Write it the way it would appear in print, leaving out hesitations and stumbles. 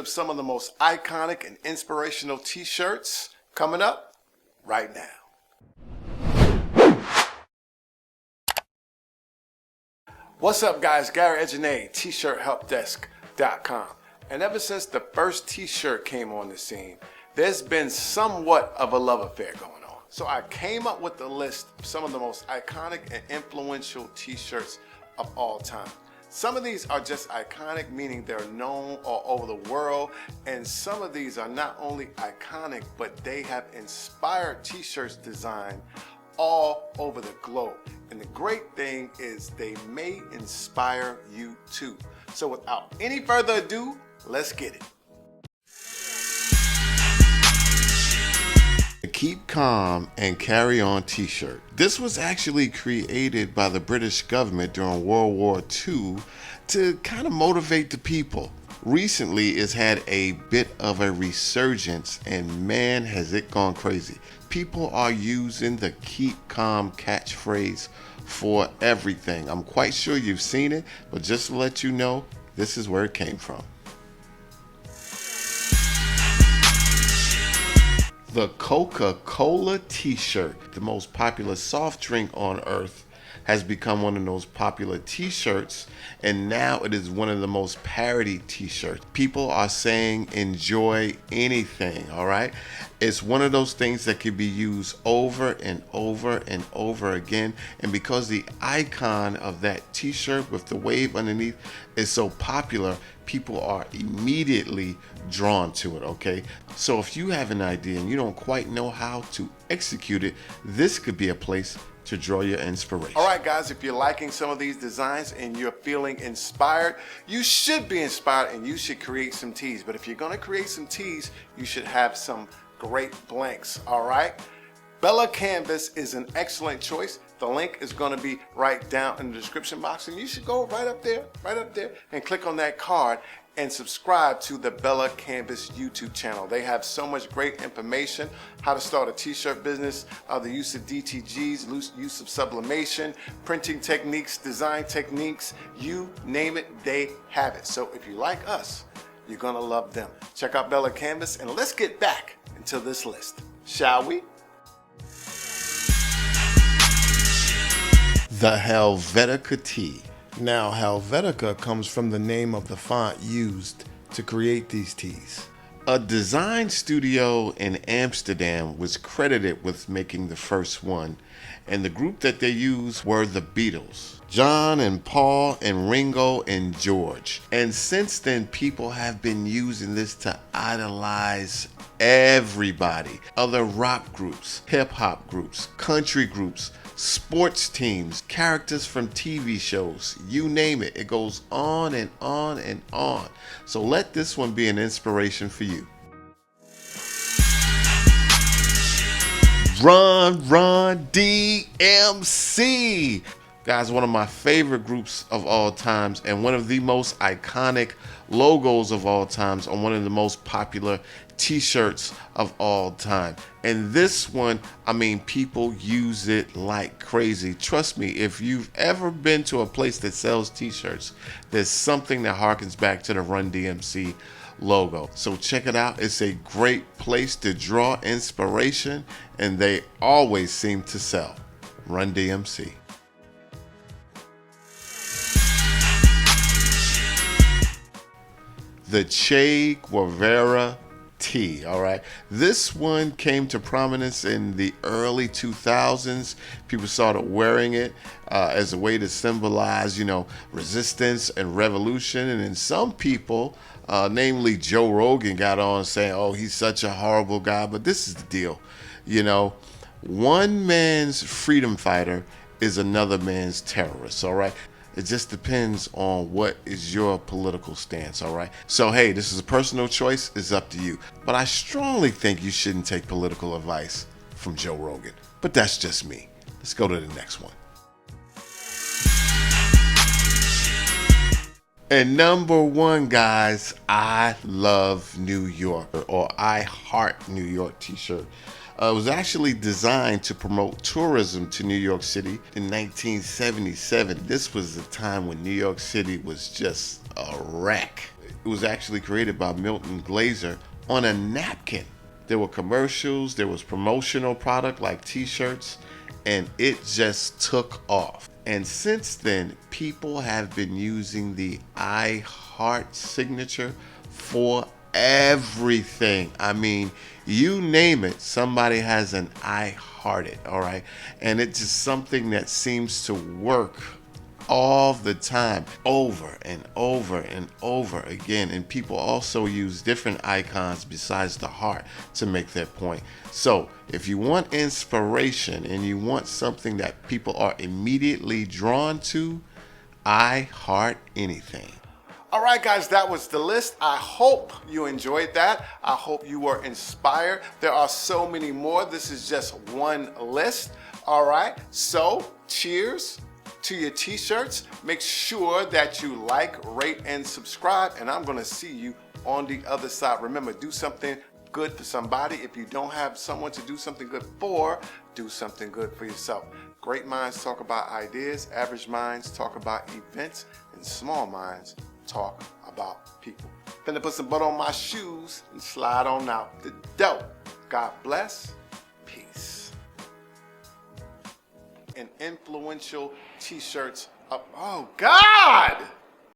of some of the most iconic and inspirational t-shirts coming up right now. What's up, guys? Gary Edgenay, t-shirthelpdesk.com. And ever since the first t-shirt came on the scene, there's been somewhat of a love affair going on. So I came up with a list of some of the most iconic and influential t-shirts of all time. Some of these are just iconic, meaning they're known all over the world, and some of these are not only iconic, but they have inspired t-shirts design all over the globe. And the great thing is they may inspire you too. So without any further ado, let's get it. Keep Calm and Carry On t-shirt. This was actually created by the British government during World War II to kind of motivate the people. Recently, it's had a bit of a resurgence, and man, has it gone crazy. People are using the Keep Calm catchphrase for everything. I'm quite sure you've seen it, but just to let you know, this is where it came from. The Coca-Cola t-shirt, the most popular soft drink on earth, has become one of those popular t-shirts, and now it is one of the most parodied t-shirts. People are saying enjoy anything, all right? It's one of those things that can be used over and over and over again, and because the icon of that t-shirt with the wave underneath is so popular, people are immediately drawn to it, okay? So if you have an idea and you don't quite know how to execute it, this could be a place to draw your inspiration. All right, guys, if you're liking some of these designs and you're feeling inspired, you should be inspired and you should create some tees. But if you're gonna create some tees, you should have some great blanks, all right? Bella Canvas is an excellent choice. The link is gonna be right down in the description box, and you should go right up there, and click on that card and subscribe to the Bella Canvas YouTube channel. They have so much great information, how to start a t-shirt business, the use of DTGs, use of sublimation, printing techniques, design techniques, you name it, they have it. So if you like us, you're gonna love them. Check out Bella Canvas, and let's get back into this list, shall we? The Helvetica tee. Now, Helvetica comes from the name of the font used to create these tees. A design studio in Amsterdam was credited with making the first one, and the group that they used were the Beatles. John and Paul and Ringo and George. And since then, people have been using this to idolize everybody. Other rock groups, hip hop groups, country groups, sports teams, characters from TV shows, you name it. It goes on and on and on. So let this one be an inspiration for you. Run, Run DMC. Guys, one of my favorite groups of all times and one of the most iconic logos of all times on one of the most popular t-shirts of all time. And this one, I mean, people use it like crazy. Trust me, if you've ever been to a place that sells t-shirts, there's something that harkens back to the Run DMC logo. So check it out. It's a great place to draw inspiration, and they always seem to sell. Run DMC. The Che Guevara tee, all right? This one came to prominence in the early 2000s. People started wearing it as a way to symbolize, you know, resistance and revolution. And then some people, namely Joe Rogan, got on saying, oh, he's such a horrible guy. But this is the deal, you know, one man's freedom fighter is another man's terrorist, all right? It just depends on what is your political stance, all right? So, hey, this is a personal choice. It's up to you. But I strongly think you shouldn't take political advice from Joe Rogan. But that's just me. Let's go to the next one. And number one, guys, I love New York, or I Heart New York t-shirt. It was actually designed to promote tourism to New York City in 1977. This was the time when New York City was just a wreck. It was actually created by Milton Glaser on a napkin. There were commercials, there was promotional product like t-shirts, and it just took off. And since then, people have been using the I Heart signature for everything. I mean, you name it, somebody has an I Heart it, all right? And it's just something that seems to work all the time, over and over and over again. And people also use different icons besides the heart to make their point. So if you want inspiration and you want something that people are immediately drawn to, I heart anything. All right, guys, that was the list. I hope you enjoyed that. I hope you were inspired. There are so many more. This is just one list. All right, so cheers to your t-shirts. Make sure that you like, rate, and subscribe, and I'm gonna see you on the other side. Remember, do something good for somebody. If you don't have someone to do something good for, do something good for yourself. Great minds talk about ideas, average minds talk about events, and small minds talk about people. Finna put some butter on my shoes and slide on out the dough. God bless. Peace. And influential t-shirts up. Oh, God!